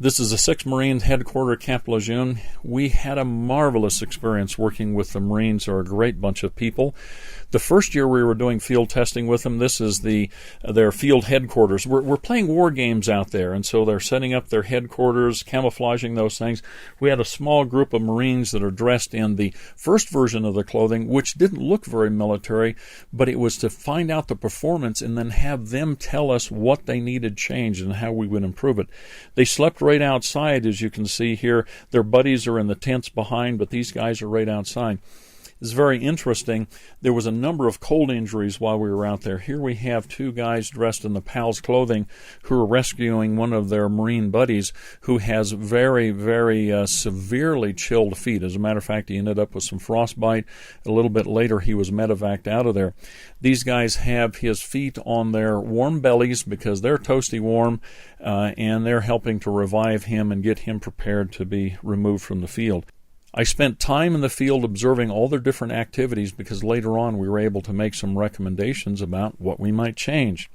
This is the 6th Marine Headquarters, Cap Lejeune. We had a marvelous experience working with the Marines. They're a great bunch of people. The first year we were doing field testing with them, this is their field headquarters. We're playing war games out there, and so they're setting up their headquarters, camouflaging those things. We had a small group of Marines that are dressed in the first version of the clothing, which didn't look very military, but it was to find out the performance and then have them tell us what they needed changed and how we would improve it. They slept right outside, as you can see here. Their buddies are in the tents behind, but these guys are right outside. It's very interesting. There was a number of cold injuries while we were out there. Here we have 2 guys dressed in the PALS clothing who are rescuing one of their Marine buddies who has very, very severely chilled feet. As a matter of fact, he ended up with some frostbite. A little bit later, he was medevaced out of there. These guys have his feet on their warm bellies because they're toasty warm, and they're helping to revive him and get him prepared to be removed from the field. I spent time in the field observing all their different activities because later on we were able to make some recommendations about what we might change.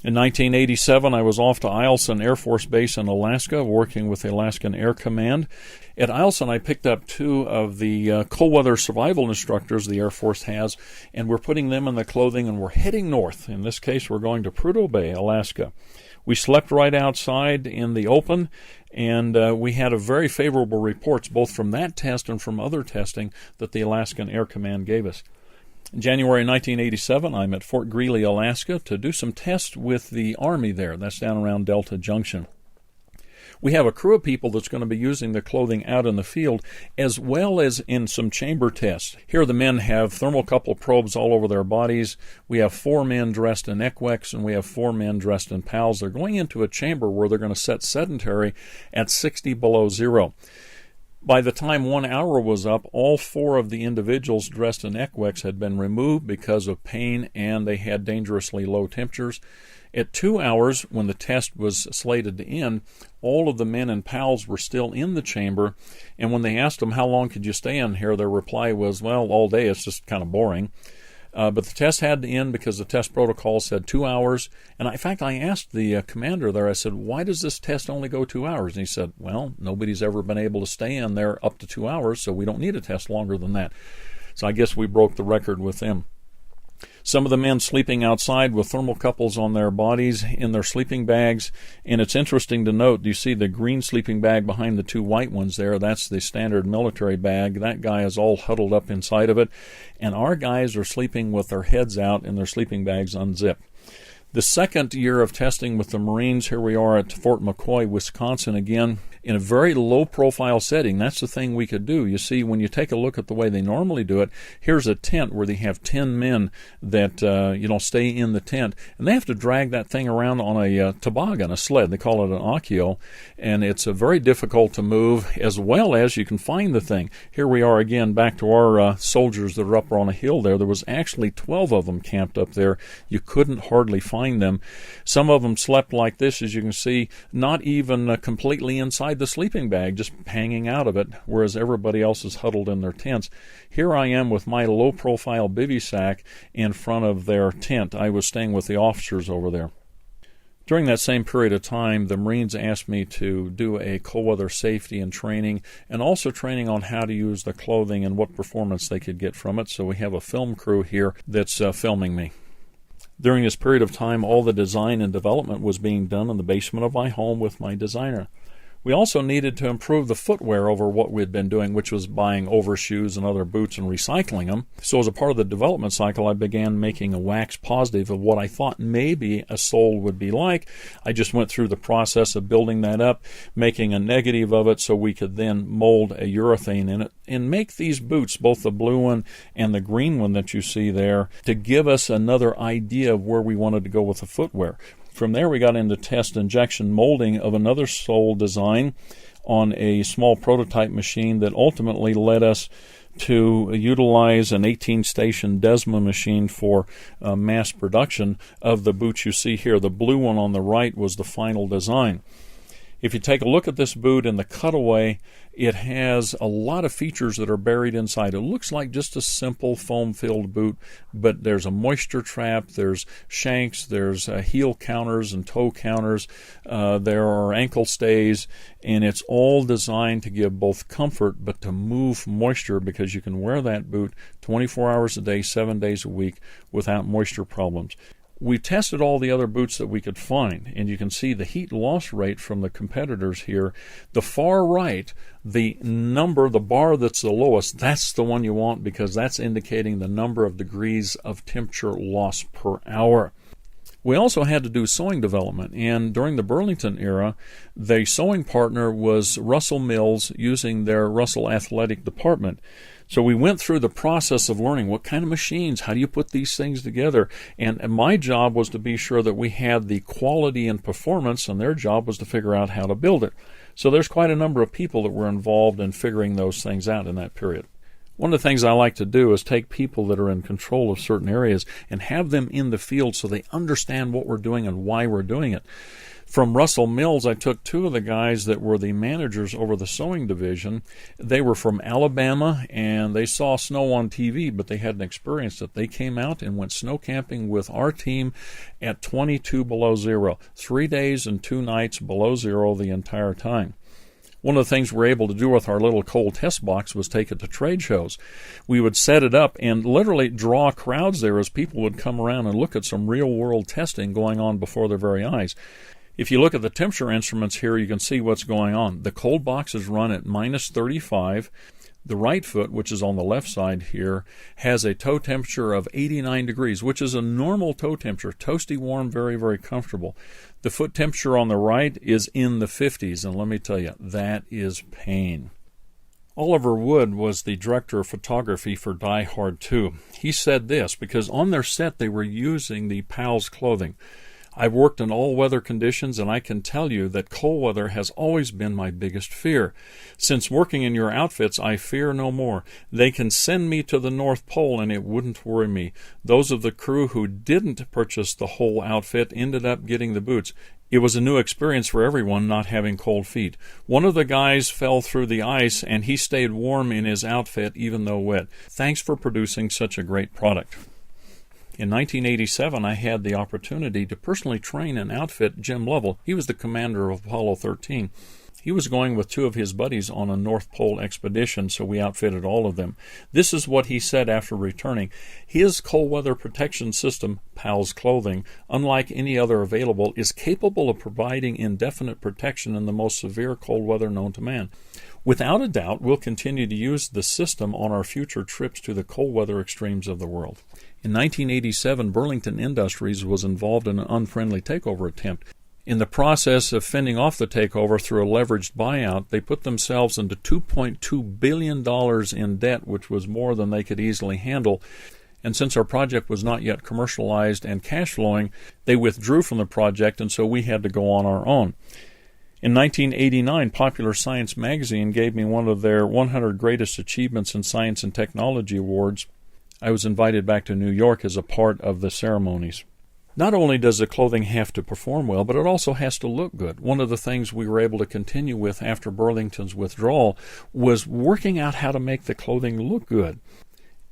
In 1987, I was off to Eielson Air Force Base in Alaska working with the Alaskan Air Command. At Eielson, I picked up 2 of the cold weather survival instructors the Air Force has, and we're putting them in the clothing and we're heading north. In this case, we're going to Prudhoe Bay, Alaska. We slept right outside in the open, and we had a very favorable reports, both from that test and from other testing that the Alaskan Air Command gave us. In January 1987, I'm at Fort Greely, Alaska, to do some tests with the Army there. That's down around Delta Junction. We have a crew of people that's going to be using the clothing out in the field, as well as in some chamber tests. Here the men have thermocouple probes all over their bodies. We have 4 men dressed in ECWEX, and we have 4 men dressed in PALS. They're going into a chamber where they're going to set sedentary at 60 below zero. By the time 1 hour was up, all 4 of the individuals dressed in ECWEX had been removed because of pain, and they had dangerously low temperatures. At 2 hours, when the test was slated to end, all of the men in PALS were still in the chamber, and when they asked them how long could you stay in here, their reply was, well, all day, it's just kind of boring. But the test had to end because the test protocol said 2 hours. And in fact, I asked the commander there, I said, why does this test only go 2 hours? And he said, well, nobody's ever been able to stay in there up to 2 hours, so we don't need a test longer than that. So I guess we broke the record with them. Some of the men sleeping outside with thermocouples on their bodies in their sleeping bags. And it's interesting to note, you see the green sleeping bag behind the 2 white ones there. That's the standard military bag. That guy is all huddled up inside of it. And our guys are sleeping with their heads out and their sleeping bags unzipped. The second year of testing with the Marines, here we are at Fort McCoy, Wisconsin again, in a very low-profile setting. That's the thing we could do. You see, when you take a look at the way they normally do it, here's a tent where they have 10 men that stay in the tent, and they have to drag that thing around on a toboggan, a sled. They call it an accio, and it's very difficult to move, as well as you can find the thing. Here we are again, back to our soldiers that are up on a hill there. There was actually 12 of them camped up there. You couldn't hardly find them. Some of them slept like this, as you can see, not even completely inside the sleeping bag, just hanging out of it, whereas everybody else is huddled in their tents. Here I am with my low-profile bivy sack in front of their tent. I was staying with the officers over there. During that same period of time, the Marines asked me to do a cold weather safety and training, and also training on how to use the clothing and what performance they could get from it. So we have a film crew here that's filming me. During this period of time, all the design and development was being done in the basement of my home with my designer. We also needed to improve the footwear over what we had been doing, which was buying overshoes and other boots and recycling them. So as a part of the development cycle, I began making a wax positive of what I thought maybe a sole would be like. I just went through the process of building that up, making a negative of it so we could then mold a urethane in it and make these boots, both the blue one and the green one that you see there, to give us another idea of where we wanted to go with the footwear. From there, we got into test injection molding of another sole design on a small prototype machine that ultimately led us to utilize an 18-station Desma machine for mass production of the boots you see here. The blue one on the right was the final design. If you take a look at this boot in the cutaway, it has a lot of features that are buried inside. It looks like just a simple foam-filled boot, but there's a moisture trap, there's shanks, there's heel counters and toe counters, there are ankle stays, and it's all designed to give both comfort but to move moisture, because you can wear that boot 24 hours a day, 7 days a week without moisture problems. We tested all the other boots that we could find, and you can see the heat loss rate from the competitors here. The far right, the bar that's the lowest, that's the one you want, because that's indicating the number of degrees of temperature loss per hour. We also had to do sewing development, and during the Burlington era, the sewing partner was Russell Mills using their Russell Athletic Department. So we went through the process of learning what kind of machines, how do you put these things together, and my job was to be sure that we had the quality and performance, and their job was to figure out how to build it. So there's quite a number of people that were involved in figuring those things out in that period. One of the things I like to do is take people that are in control of certain areas and have them in the field so they understand what we're doing and why we're doing it. From Russell Mills, I took two of the guys that were the managers over the sewing division. They were from Alabama, and they saw snow on TV, but they hadn't experienced it. They came out and went snow camping with our team at 22 below zero, 3 days and 2 nights below zero the entire time. One of the things we were able to do with our little cold test box was take it to trade shows. We would set it up and literally draw crowds there as people would come around and look at some real-world testing going on before their very eyes. If you look at the temperature instruments here, you can see what's going on. The cold box is run at minus 35. The right foot, which is on the left side here, has a toe temperature of 89 degrees, which is a normal toe temperature, toasty warm, very, very comfortable. The foot temperature on the right is in the 50s, and let me tell you, that is pain. Oliver Wood was the director of photography for Die Hard 2. He said this, because on their set they were using the PALS clothing. I've worked in all weather conditions, and I can tell you that cold weather has always been my biggest fear. Since working in your outfits, I fear no more. They can send me to the North Pole, and it wouldn't worry me. Those of the crew who didn't purchase the whole outfit ended up getting the boots. It was a new experience for everyone not having cold feet. One of the guys fell through the ice, and he stayed warm in his outfit even though wet. Thanks for producing such a great product. In 1987, I had the opportunity to personally train and outfit Jim Lovell. He was the commander of Apollo 13. He was going with 2 of his buddies on a North Pole expedition, so we outfitted all of them. This is what he said after returning. His cold weather protection system, PALS clothing, unlike any other available, is capable of providing indefinite protection in the most severe cold weather known to man. Without a doubt, we'll continue to use the system on our future trips to the cold weather extremes of the world. In 1987, Burlington Industries was involved in an unfriendly takeover attempt. In the process of fending off the takeover through a leveraged buyout, they put themselves into $2.2 billion in debt, which was more than they could easily handle. And since our project was not yet commercialized and cash flowing, they withdrew from the project, and so we had to go on our own. In 1989, Popular Science magazine gave me one of their 100 Greatest Achievements in Science and Technology awards. I was invited back to New York as a part of the ceremonies. Not only does the clothing have to perform well, but it also has to look good. One of the things we were able to continue with after Burlington's withdrawal was working out how to make the clothing look good.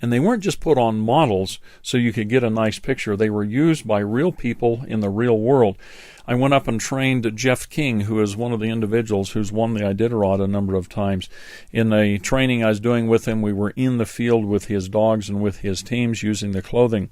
And they weren't just put on models so you could get a nice picture. They were used by real people in the real world. I went up and trained Jeff King, who is one of the individuals who's won the Iditarod a number of times. In the training I was doing with him, we were in the field with his dogs and with his teams using the clothing.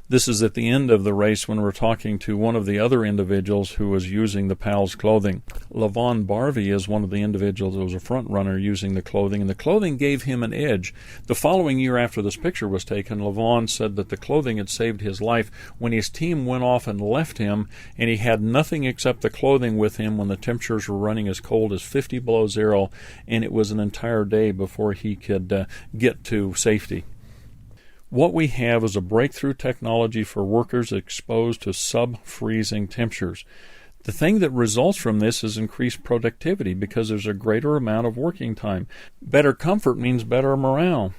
This is at the end of the race when we're talking to one of the other individuals who was using the PALS clothing. Lavon Barvey is one of the individuals who was a front runner using the clothing, and the clothing gave him an edge. The following year after this picture was taken, Lavon said that the clothing had saved his life when his team went off and left him, and he had nothing except the clothing with him when the temperatures were running as cold as 50 below zero, and it was an entire day before he could get to safety. What we have is a breakthrough technology for workers exposed to sub-freezing temperatures. The thing that results from this is increased productivity because there's a greater amount of working time. Better comfort means better morale.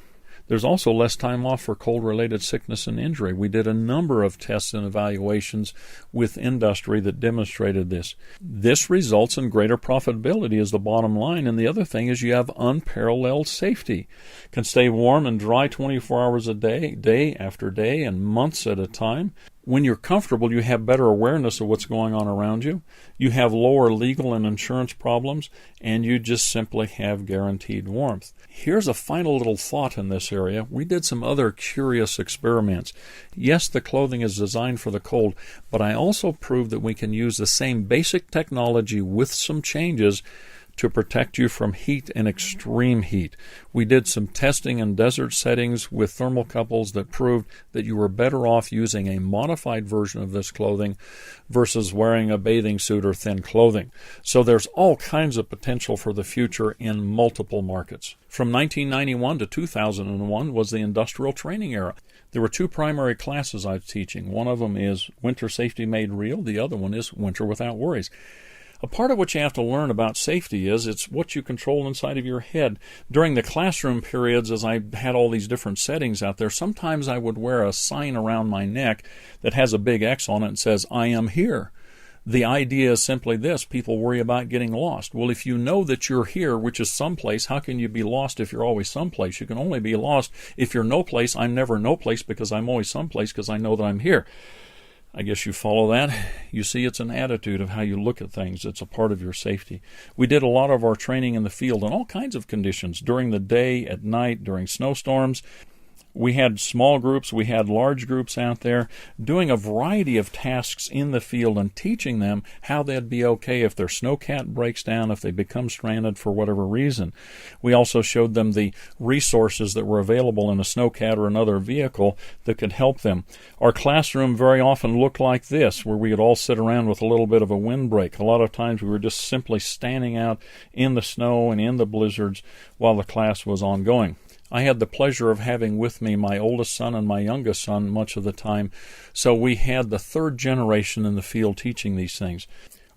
There's also less time off for cold-related sickness and injury. We did a number of tests and evaluations with industry that demonstrated this. This results in greater profitability is the bottom line, and the other thing is you have unparalleled safety. Can stay warm and dry 24 hours a day, day after day, and months at a time. When you're comfortable, you have better awareness of what's going on around you. You have lower legal and insurance problems, and you just simply have guaranteed warmth. Here's a final little thought in this area. We did some other curious experiments. Yes, the clothing is designed for the cold, but I also proved that we can use the same basic technology with some changes to protect you from heat and extreme heat. We did some testing in desert settings with thermocouples that proved that you were better off using a modified version of this clothing versus wearing a bathing suit or thin clothing. So there's all kinds of potential for the future in multiple markets. From 1991 to 2001 was the industrial training era. There were two primary classes I was teaching. One of them is Winter Safety Made Real. The other one is Winter Without Worries. A part of what you have to learn about safety is it's what you control inside of your head. During the classroom periods, as I had all these different settings out there, sometimes I would wear a sign around my neck that has a big X on it and says, "I am here." The idea is simply this: people worry about getting lost. Well, if you know that you're here, which is someplace, how can you be lost if you're always someplace? You can only be lost if you're no place. I'm never no place because I'm always someplace because I know that I'm here. I guess you follow that. You see, it's an attitude of how you look at things. It's a part of your safety. We did a lot of our training in the field in all kinds of conditions, during the day, at night, during snowstorms. We had small groups, we had large groups out there doing a variety of tasks in the field and teaching them how they'd be okay if their snowcat breaks down, if they become stranded for whatever reason. We also showed them the resources that were available in a snowcat or another vehicle that could help them. Our classroom very often looked like this, where we would all sit around with a little bit of a windbreak. A lot of times we were just simply standing out in the snow and in the blizzards while the class was ongoing. I had the pleasure of having with me my oldest son and my youngest son much of the time, so we had the third generation in the field teaching these things.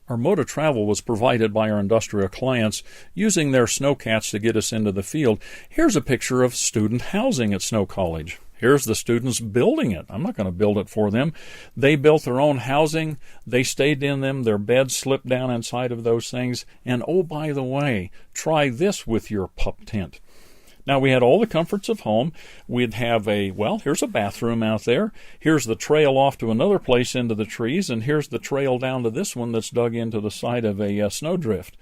Our mode of travel was provided by our industrial clients using their snowcats to get us into the field. Here's a picture of student housing at Snow College. Here's the students building it. I'm not going to build it for them. They built their own housing. They stayed in them. Their beds slipped down inside of those things. And oh, by the way, try this with your pup tent. Now, we had all the comforts of home. We'd have here's a bathroom out there. Here's the trail off to another place into the trees, and here's the trail down to this one that's dug into the side of a snowdrift.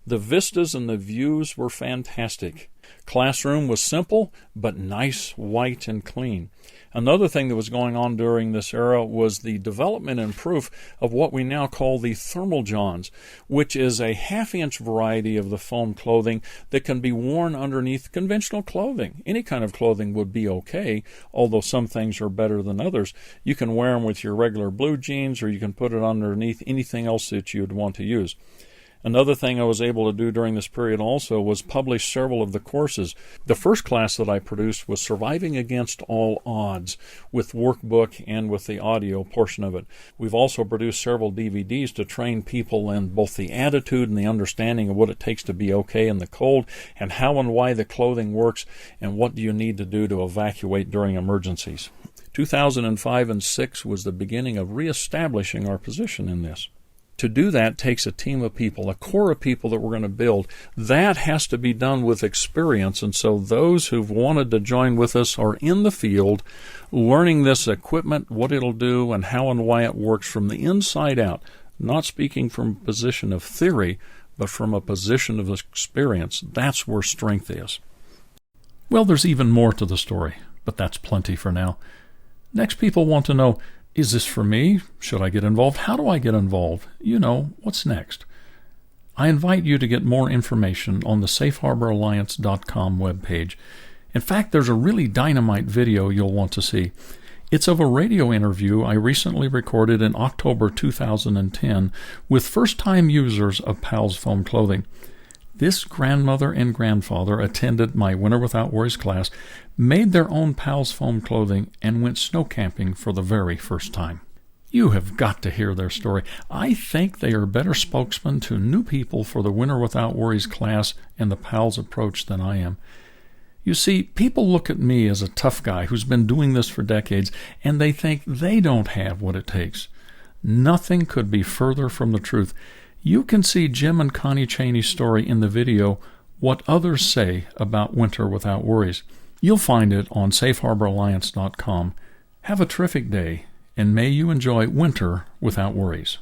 The vistas and the views were fantastic. Classroom was simple, but nice, white, and clean. Another thing that was going on during this era was the development and proof of what we now call the thermal johns, which is a half-inch variety of the foam clothing that can be worn underneath conventional clothing. Any kind of clothing would be okay, although some things are better than others. You can wear them with your regular blue jeans, or you can put it underneath anything else that you'd want to use. Another thing I was able to do during this period also was publish several of the courses. The first class that I produced was Surviving Against All Odds, with workbook and with the audio portion of it. We've also produced several DVDs to train people in both the attitude and the understanding of what it takes to be okay in the cold, and how and why the clothing works, and what do you need to do to evacuate during emergencies. 2005 and 6 was the beginning of reestablishing our position in this. To do that takes a team of people, a core of people that we're going to build. That has to be done with experience, and so those who've wanted to join with us are in the field learning this equipment, what it'll do, and how and why it works from the inside out, not speaking from a position of theory, but from a position of experience. That's where strength is. Well, there's even more to the story, but that's plenty for now. Next, people want to know, is this for me? Should I get involved? How do I get involved? What's next? I invite you to get more information on the SafeHarborAlliance.com webpage. In fact, there's a really dynamite video you'll want to see. It's of a radio interview I recently recorded in October 2010 with first-time users of PALS foam clothing. This grandmother and grandfather attended my Winter Without Worries class, made their own PALS foam clothing, and went snow camping for the very first time. You have got to hear their story. I think they are better spokesmen to new people for the Winter Without Worries class and the PALS approach than I am. You see, people look at me as a tough guy who's been doing this for decades, and they think they don't have what it takes. Nothing could be further from the truth. You can see Jim and Connie Cheney's story in the video, What Others Say About Winter Without Worries. You'll find it on safeharboralliance.com. Have a terrific day, and may you enjoy winter without worries.